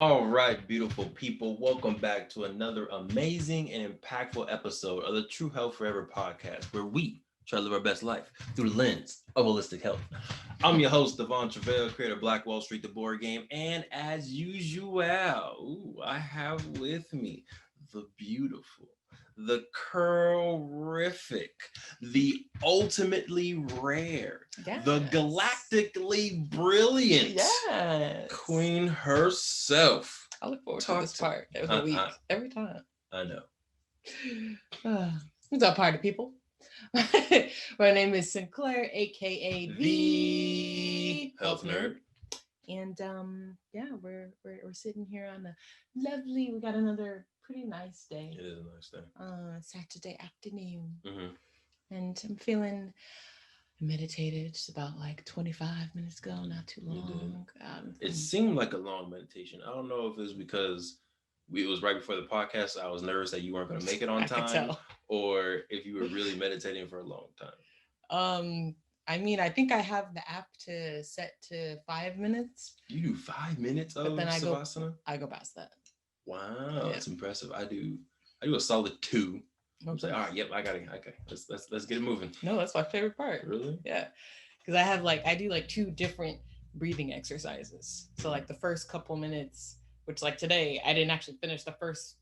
All right, beautiful people. Welcome back to another amazing and impactful episode of the True Health Forever podcast, where we try to live our best life through the lens of holistic health. I'm your host, Devon Truvel, creator of Black Wall Street, the board game. And as usual, I have with me the beautiful, the currific, the ultimately rare, the Yes. galactically brilliant Yes. Queen herself. I look forward to Talk this to me. part of the I, week every time. I know. What's up, party people? My name is Sinclair, aka The the health Health Nerd. nerd. And yeah, we're sitting here on a lovely, we got another pretty nice day. It is a nice thing. Saturday afternoon. Mm-hmm. And I'm feeling meditated just about like 25 minutes ago, not too You did. long. It seemed like a long meditation. I don't know if it was because it was right before the podcast. So I was nervous that you weren't going to make it on I could time, tell. or if you were really meditating for a long time. Um, I mean, I think I have the app to set to 5 minutes, You do 5 minutes but of then savasana. I go past that. Wow, Yeah. that's impressive. I do a solid two. I'm saying, Okay. all right, yep, I got it. Okay, let's get it moving. No, that's my favorite part. Really? Yeah, because I have like I do like two different breathing exercises. So like the first couple minutes, which like today I didn't actually finish the first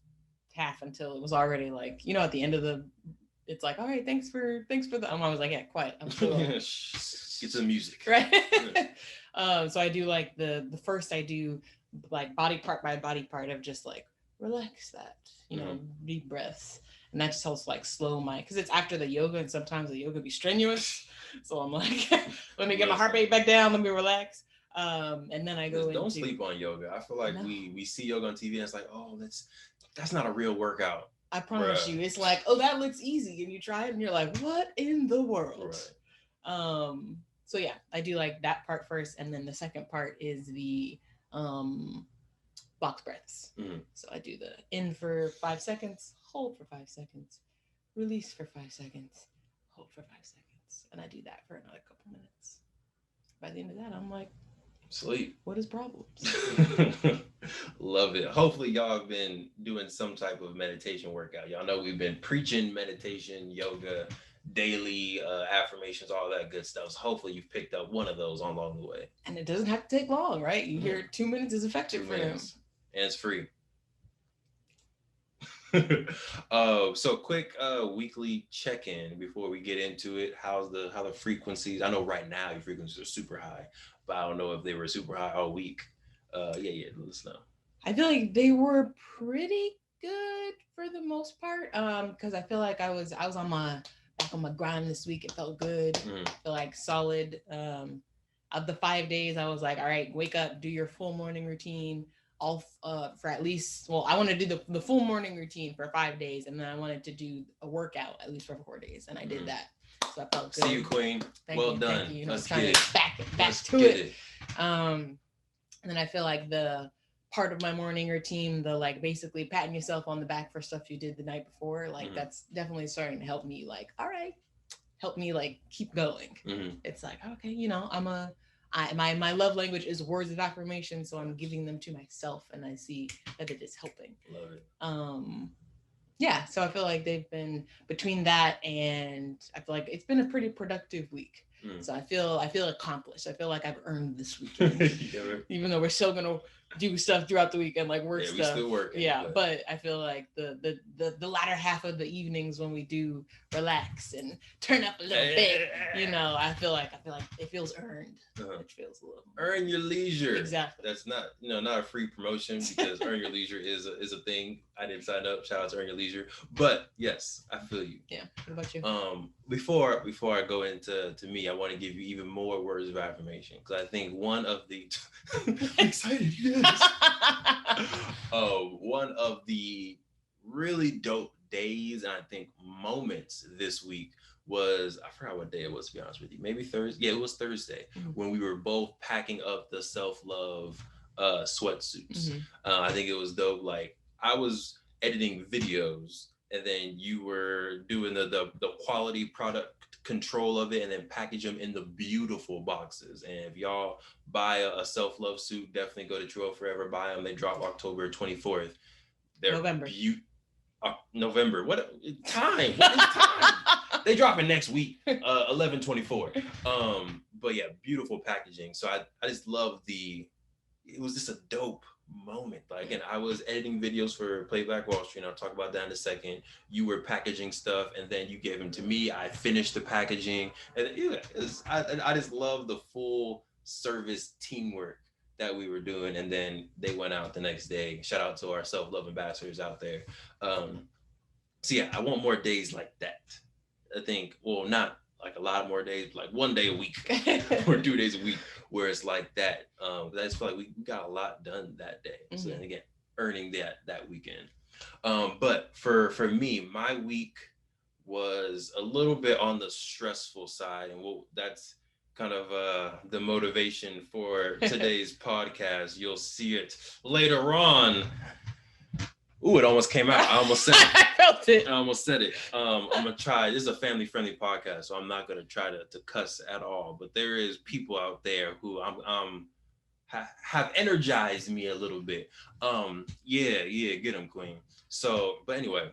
half until it was already like at the end of the. It's like, all right, thanks for the. I was like, yeah, quiet. I'm still Get some music. right. So I do like the first I do like body part by body part of just like relax that, Mm-hmm. deep breaths. And that just helps like slow my because it's after the yoga and sometimes the yoga be strenuous. So I'm like, let me get my heart Listen, rate back down, let me relax. And then I go just don't into sleep on yoga. I feel like no. we see yoga on TV and it's like, oh, that's not a real workout, I promise bruh. you, it's like, oh, that looks easy, and you try it, and you're like, what in the world? Right. So yeah, I do like that part first, and then the second part is the um box breaths. Mm-hmm. So I do the in for 5 seconds, hold for 5 seconds, release for 5 seconds, hold for 5 seconds, and I do that for another couple minutes. By the end of that, I'm like, Sleep. what is problems? Love it. Hopefully, y'all have been doing some type of meditation workout. Y'all know we've been preaching meditation, yoga, daily affirmations, all that good stuff. So hopefully, you've picked up one of those along the way. And it doesn't have to take long, right? You Mm-hmm. hear 2 minutes is effective Two for them. minutes, and it's free. So quick weekly check-in before we get into it. How the frequencies? I know right now your frequencies are super high, but I don't know if they were super high all week. Yeah, let us know. I feel like they were pretty good for the most part. Because I feel like I was on my back on my grind this week. It felt good. Mm-hmm. I feel like solid. Of the 5 days, I was like, all right, wake up, do your full morning routine. All for at least I want to do the full morning routine for 5 days, and then I wanted to do a workout at least for 4 days, and I did Mm-hmm. that. So I felt See good. you, Queen. Thank Well you, done. thank you. Let's Trying get to it. back Let's to get it. it. And then I feel like the part of my morning routine, the like basically patting yourself on the back for stuff you did the night before, like Mm-hmm. that's definitely starting to help me. Like, all right, help me like keep going. Mm-hmm. It's like okay, my love language is words of affirmation, so I'm giving them to myself, and I see that it is helping. Love it. Yeah, so I feel like they've been between that and I feel like it's been a pretty productive week. Mm. So I feel accomplished. I feel like I've earned this weekend. Yeah, right. Even though we're still gonna do stuff throughout the weekend, like work Yeah, we stuff. still working. Yeah, but I feel like the latter half of the evenings when we do relax and turn up a little bit, I feel like it feels earned. Uh-huh. It feels a little Earn your leisure. Exactly. That's not not a free promotion because earn your leisure is a thing. I didn't sign up. Shout out to earn your leisure. But yes, I feel you. Yeah. What about you? Before I go into me, I want to give you even more words of affirmation because I think one of the excited yes. One of the really dope days and I think moments this week was I forgot what day it was to be honest with you. Maybe Thursday. Yeah, it was Thursday when we were both packing up the self-love sweatsuits. Mhm. I think it was dope. Like I was editing videos and then you were doing the quality product control of it and then package them in the beautiful boxes. And if y'all buy a self-love suit, definitely go to Truvel Forever, buy them. They drop October 24th. They're November. November. What time? What is time? They dropping next week, 11/24. But yeah, beautiful packaging. So I just love it was just a dope moment. Like, again, I was editing videos for Playback Wall Street, and I'll talk about that in a second. You were packaging stuff, and then you gave them to me. I finished the packaging, and I just love the full service teamwork that we were doing. And then they went out the next day. Shout out to our self-love ambassadors out there. So yeah, I want more days like that. I think, well, not like a lot more days, like 1 day a week or 2 days a week, where it's like that. I just feel like we got a lot done that day. Mm-hmm. So then again, earning that weekend. But for me, my week was a little bit on the stressful side, and that's kind of the motivation for today's podcast. You'll see it later on. Ooh, it almost came out. I almost said it. I felt it. I almost said it. I'm gonna try. This is a family-friendly podcast, so I'm not gonna try to cuss at all. But there is people out there who have energized me a little bit. Yeah, get them, Queen. So, but anyway,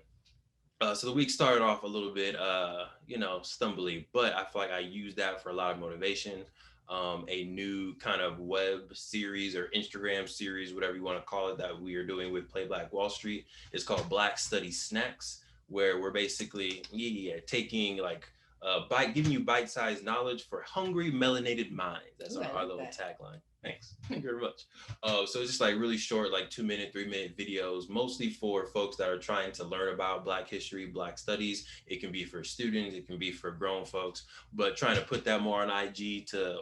so the week started off a little bit, stumbly, but I feel like I used that for a lot of motivation. A new kind of web series or Instagram series, whatever you want to call it, that we are doing with Play Black Wall Street. It's called Black Study Snacks, where we're basically taking giving you bite-sized knowledge for hungry melanated minds. That's our little tagline. Thanks. Thank you very much. So it's just like really short, like 2 minute, 3 minute videos, mostly for folks that are trying to learn about Black history, Black studies. It can be for students, it can be for grown folks, but trying to put that more on IG to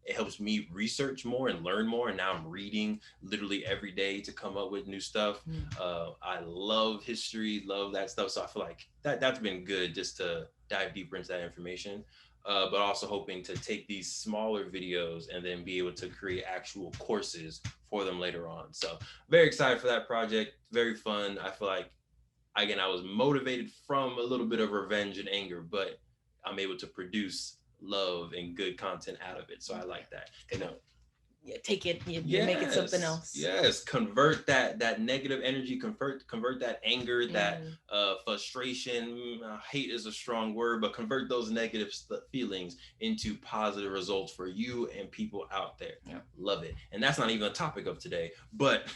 it helps me research more and learn more. And now I'm reading literally every day to come up with new stuff. I love history, love that stuff. So I feel like that's been good just to dive deeper into that information. But also hoping to take these smaller videos and then be able to create actual courses for them later on. So very excited for that project. Very fun. I feel like, again, I was motivated from a little bit of revenge and anger, but I'm able to produce love and good content out of it. So I like that. Take it, make it something else. Yes, convert that negative energy, convert that anger, that frustration. Hate is a strong word, but convert those negative feelings into positive results for you and people out there. Yeah. Love it. And that's not even a topic of today, but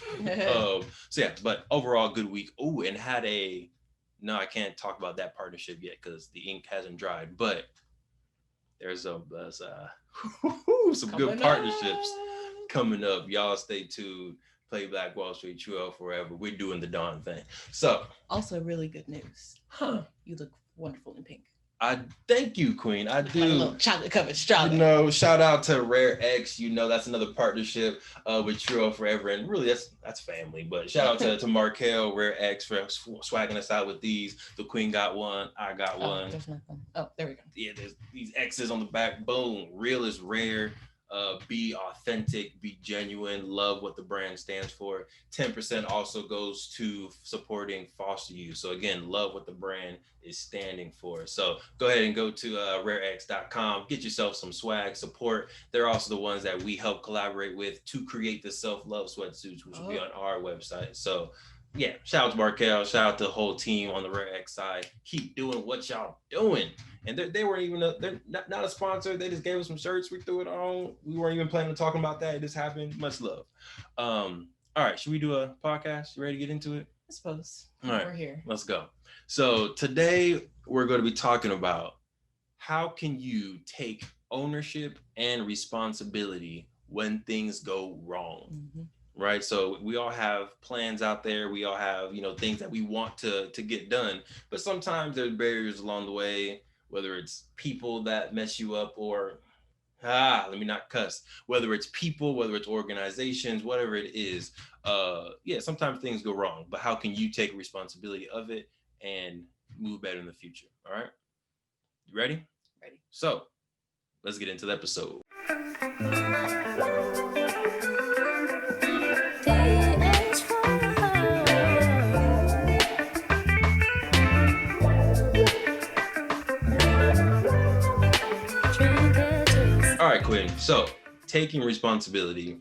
but overall good week. Oh, and I can't talk about that partnership yet because the ink hasn't dried, but there's some good partnerships coming up. Y'all stay tuned. Play Black Wall Street, Truvel Forever. We're doing the darn thing. So also really good news. You look wonderful in pink. I thank you, Queen. I do. Like a little chocolate covered strawberry. Shout out to Rare X. That's another partnership with Truvel Forever, and really that's family. But shout out to Markel, Rare X for swagging us out with these. The Queen got one. I got one. There's nothing. Oh, there we go. Yeah, there's these X's on the back. Boom. Real is rare. Be authentic, be genuine, love what the brand stands for. 10% also goes to supporting foster youth. So again, love what the brand is standing for. So go ahead and go to rarex.com, get yourself some swag, support. They're also the ones that we help collaborate with to create the self-love sweatsuits, which will be on our website. So yeah, shout out to Markel, shout out to the whole team on the Rare X side. Keep doing what y'all doing. And they weren't even they're not a sponsor. They just gave us some shirts. We threw it on. We weren't even planning on talking about that. It just happened. Much love. All right, should we do a podcast? You ready to get into it? I suppose. All right, we're here. Let's go. So today we're going to be talking about how can you take ownership and responsibility when things go wrong. Mm-hmm. Right. So we all have plans out there. We all have, things that we want to get done. But sometimes there's barriers along the way, whether it's people that mess you up or, let me not cuss, whether it's people, whether it's organizations, whatever it is. Sometimes things go wrong. But how can you take responsibility of it and move better in the future? All right. You ready? Ready. So let's get into the episode. So, taking responsibility.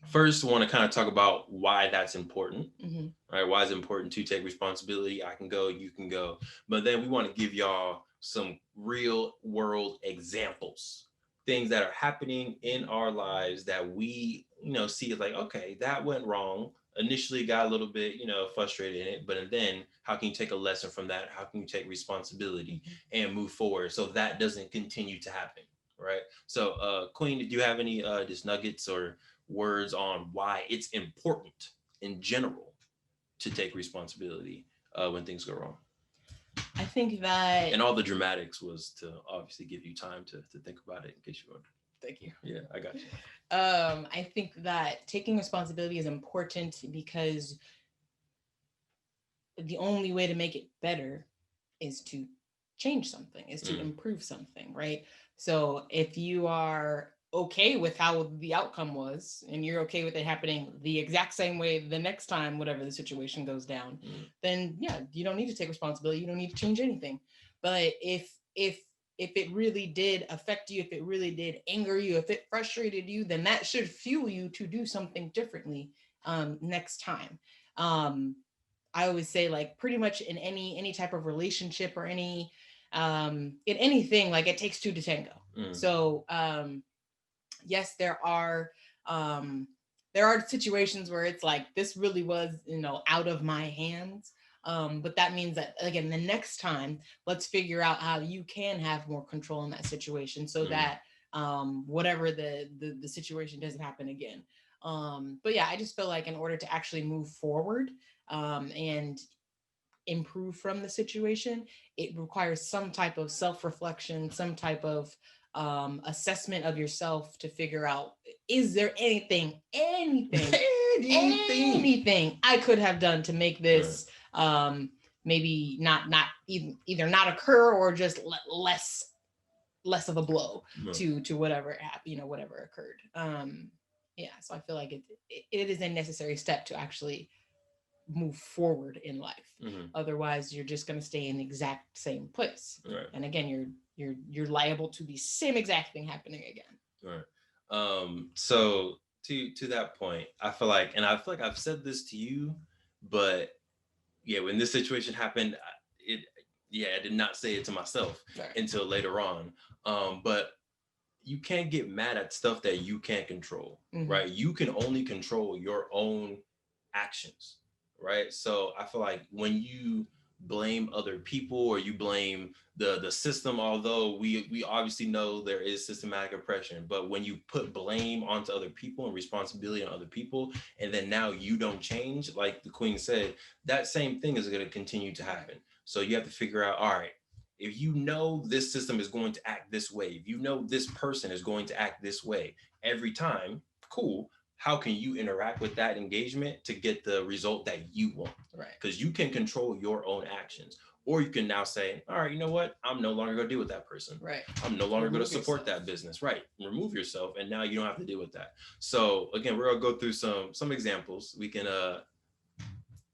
First, I want to kind of talk about why that's important. Mm-hmm. Right? Why is it important to take responsibility? I can go, you can go. But then we want to give y'all some real world examples, things that are happening in our lives that we, see as like, okay, that went wrong. Initially got a little bit, frustrated in it, but then how can you take a lesson from that? How can you take responsibility and move forward so that doesn't continue to happen? Right. So, Queen, do you have any just nuggets or words on why it's important in general to take responsibility when things go wrong? I think that. And all the dramatics was to obviously give you time to think about it in case you wonder. Thank you. Yeah, I got you. I think that taking responsibility is important because the only way to make it better is to change something, is to improve something, right? So if you are okay with how the outcome was and you're okay with it happening the exact same way the next time whatever the situation goes down, then yeah, you don't need to take responsibility, you don't need to change anything. But if it really did affect you, if it really did anger you, if it frustrated you, then that should fuel you to do something differently next time. I always say, like, pretty much in any type of relationship or any in anything, like, it takes two to tango. So yes, there are situations where it's like this really was, out of my hands. But that means that, again, the next time, let's figure out how you can have more control in that situation so that whatever the situation doesn't happen again. But yeah, I just feel like in order to actually move forward and improve from the situation, it requires some type of self-reflection, some type of assessment of yourself to figure out, is there anything I could have done to make this maybe not even either not occur or just less of a blow to whatever whatever occurred. Yeah, so I feel like it is a necessary step to actually move forward in life. Otherwise, you're just going to stay in the exact same place. Right. And again, you're liable to the same exact thing happening again. Right. So to that point, I feel like I've said this to you, but yeah, when this situation happened, I did not say it to myself until later on. But you can't get mad at stuff that you can't control, right? You can only control your own actions, right? So I feel like when you blame other people or you blame the system, although we obviously know there is systematic oppression, but when you put blame onto other people and responsibility on other people, and then now you don't change, like the Queen said, that same thing is going to continue to happen. So you have to figure out, all right, if you know this system is going to act this way, if you know this person is going to act this way every time, cool. How can you interact with that engagement to get the result that you want? Right. Because you can control your own actions. Or you can now say, all right, you know what? I'm no longer going to deal with that person. Right. I'm no longer going to support that business. Right. Remove yourself. And now you don't have to deal with that. So again, we're going to go through some examples. We can,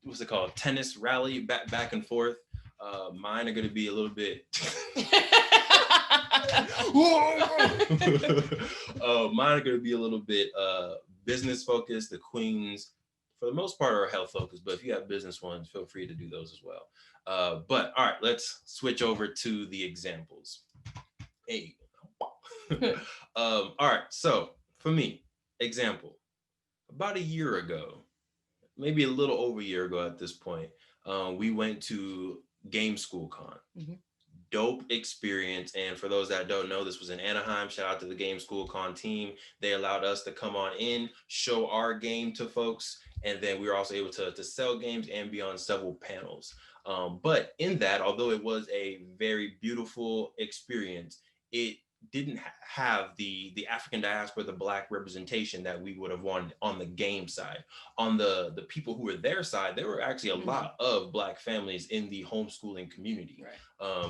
what's it called? Tennis rally back and forth. Mine are going to be a little bit. Mine are going to be a little bit business focused. The Queens, for the most part, are health focused. But if you have business ones, feel free to do those as well. But all right, let's switch over to the examples. Hey. All right. So for me, example. About a year ago, maybe a little over a year ago at this point, we went to Game School Con. Dope experience. And for those that don't know, this was in Anaheim. Shout out to the Game School Con team. They allowed us to come on in, show our game to folks. And then we were also able to sell games and be on several panels. But in that, although it was a very beautiful experience, it didn't have the African diaspora, the Black representation that we would have wanted on the game side. On the people who were their side, there were actually a lot of Black families in the homeschooling community,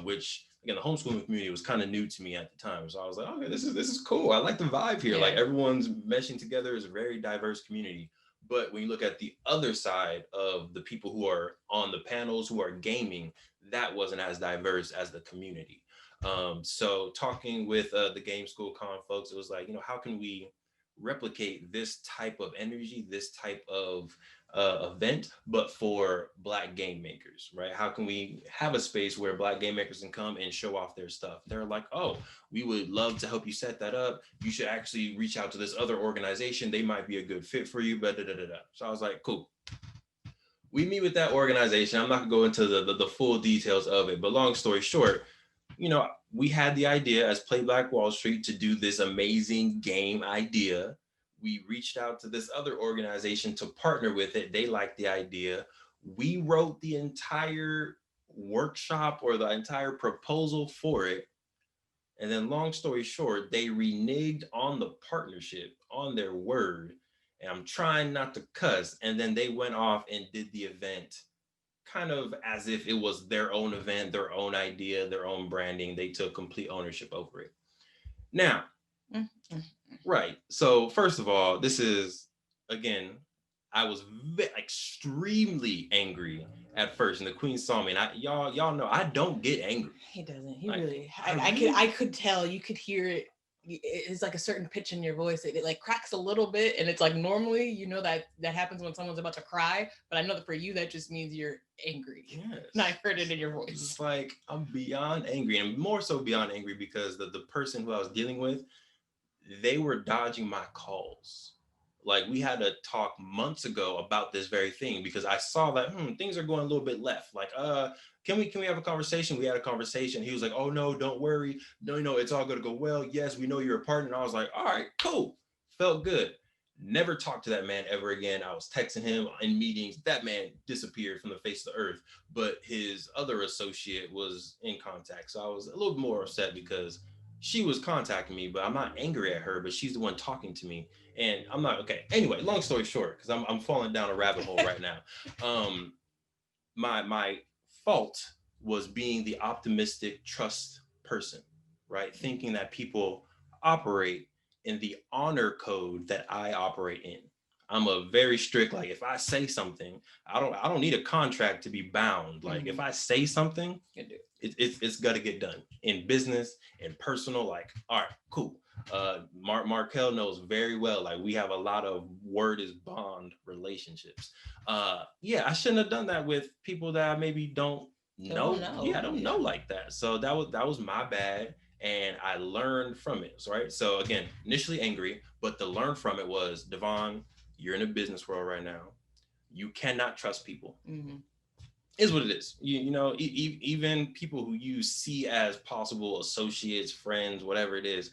which again, the homeschooling community was kind of new to me at the time. So I was like, okay, this is cool. I like the vibe here. Like everyone's meshing together. Is a very diverse community. But when you look at the other side of the people who are on the panels who are gaming, that wasn't as diverse as the community. So talking with the game school con folks, it was like, how can we replicate this type of energy, this type of event, but for Black game makers, right? How can we have a space where Black game makers can come and show off their stuff? They're like, oh, we would love to help you set that up. You should actually reach out to this other organization. They might be a good fit for you. But da, da, da, da. So I was like, cool. We meet with that organization. I'm not gonna go into the full details of it, but long story short, we had the idea as Play Black Wall Street to do this amazing game idea. We reached out to this other organization to partner with it. They liked the idea. We wrote the entire workshop or the entire proposal for it. And then, long story short, they reneged on the partnership, on their word. And I'm trying not to cuss. And then they went off and did the event kind of as if it was their own event, their own idea, their own branding. They took complete ownership over it. Now, Mm-hmm. right. So, first of all, this is, again, I was extremely angry at first, and the queen saw me, and y'all know I don't get angry. He doesn't. He Like, really. I I could tell. You could hear it. It's like a certain pitch in your voice. It like cracks a little bit, and it's like normally that happens when someone's about to cry. But I know that for you, that just means you're angry. Yes. And I heard it in your voice. It's like I'm beyond angry, and more so beyond angry because the person who I was dealing with, they were dodging my calls. Like we had a talk months ago about this very thing because I saw that things are going a little bit left. Like, can we have a conversation? We had a conversation. He was like, oh no, don't worry. No, it's all gonna go well. Yes, we know you're a partner. And I was like, all right, cool. Felt good. Never talked to that man ever again. I was texting him in meetings. That man disappeared from the face of the earth. But his other associate was in contact. So I was a little more upset because she was contacting me, but I'm not angry at her, but she's the one talking to me. And I'm not okay. Anyway, long story short, because I'm falling down a rabbit hole right now. My fault was being the optimistic trust person, right? Thinking that people operate in the honor code that I operate in. I'm a very strict, like if I say something, I don't need a contract to be bound. Like if I say something, it's got to get done in business and personal. Like, all right, cool. Markel knows very well. Like we have a lot of word is bond relationships. Yeah, I shouldn't have done that with people that I maybe don't know. Yeah, I don't know like that. So that was my bad, and I learned from it. Right. So again, initially angry, but the learn from it was Devon, you're in a business world right now. You cannot trust people. Mm-hmm. Is what it is. Even people who you see as possible associates, friends, whatever it is,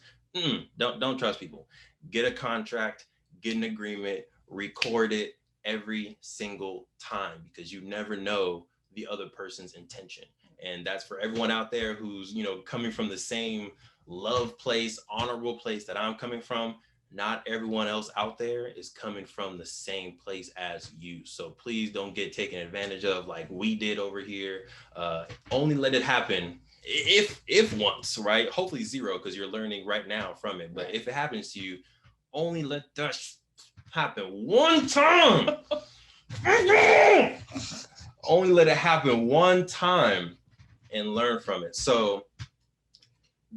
don't trust people. Get a contract, get an agreement, record it every single time because you never know the other person's intention. And that's for everyone out there who's coming from the same love place, honorable place that I'm coming from. Not everyone else out there is coming from the same place as you. So please don't get taken advantage of like we did over here. Only let it happen if once, right? Hopefully zero because you're learning right now from it. But if it happens to you, only let that happen one time. Only let it happen one time and learn from it. So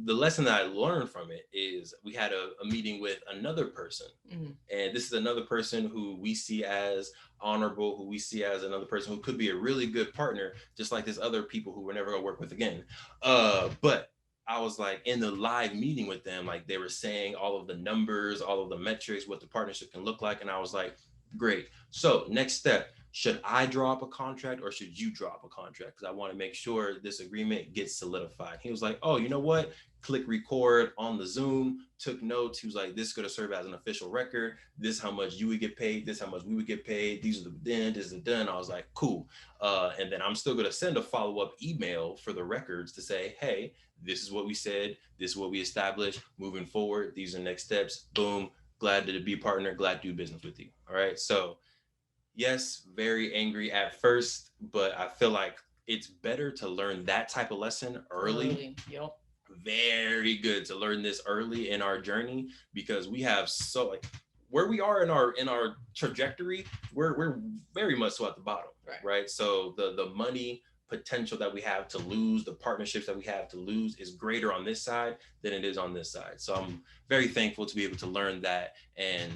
the lesson that I learned from it is we had a meeting with another person. Mm-hmm. And this is another person who we see as honorable, who we see as another person who could be a really good partner, just like this other people who we're never going to work with again. But I was like in the live meeting with them, like they were saying all of the numbers, all of the metrics, what the partnership can look like. And I was like, great. So next step, should I draw up a contract or should you draw up a contract? Because I want to make sure this agreement gets solidified. He was like, oh, you know what? Click record on the Zoom, took notes. He was like, this is going to serve as an official record. This is how much you would get paid. This is how much we would get paid. These are the then, this is the done. I was like, cool. And then I'm still going to send a follow-up email for the records to say, hey, this is what we said. This is what we established. Moving forward, these are next steps. Boom. Glad to be partner. Glad to do business with you. All right. So yes, very angry at first, but I feel like it's better to learn that type of lesson early. Yep. Very good to learn this early in our journey because we have so like where we are in our trajectory, we're very much so at the bottom, right? So the money potential that we have to lose, the partnerships that we have to lose is greater on this side than it is on this side. So I'm very thankful to be able to learn that and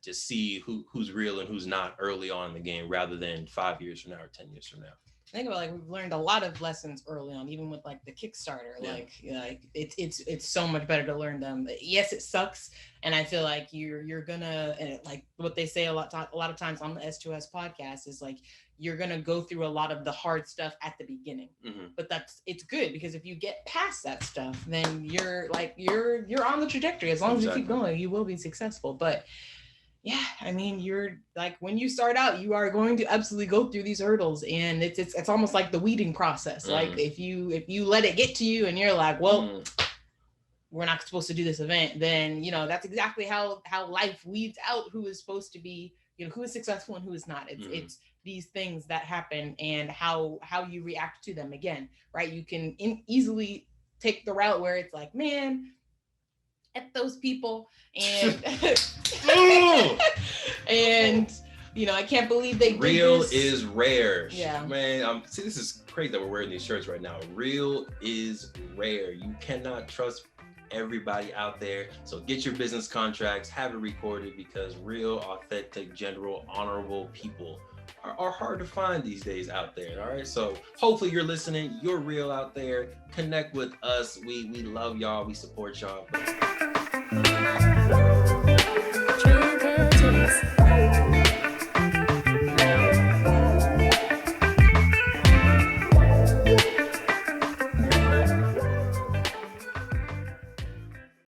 just see who's real and who's not early on in the game rather than 5 years from now or 10 years from now. Think about, like, we've learned a lot of lessons early on, even with like the Kickstarter. Like it's so much better to learn them. Yes, it sucks, and I feel like you're gonna, and like what they say a lot of times on the S2S podcast is like you're gonna go through a lot of the hard stuff at the beginning. But it's good, because if you get past that stuff, then you're on the trajectory. As long as you keep going, you will be successful. But yeah, I mean, you're like, when you start out, you are going to absolutely go through these hurdles, and it's almost like the weeding process. Like if you let it get to you and you're like, well, we're not supposed to do this event, then that's exactly how life weeds out who is supposed to be, who is successful and who is not. It's these things that happen and how you react to them. Again, right? You can easily take the route where it's like, man, at those people, and and I can't believe they real did this. Is rare. Yeah, man. See, this is crazy that we're wearing these shirts right now. Real is rare. You cannot trust everybody out there. So get your business contracts, have it recorded, because real, authentic, general, honorable people are hard to find these days out there. All right, so hopefully you're listening, you're real out there. Connect with us. We love y'all, we support y'all. Truvel.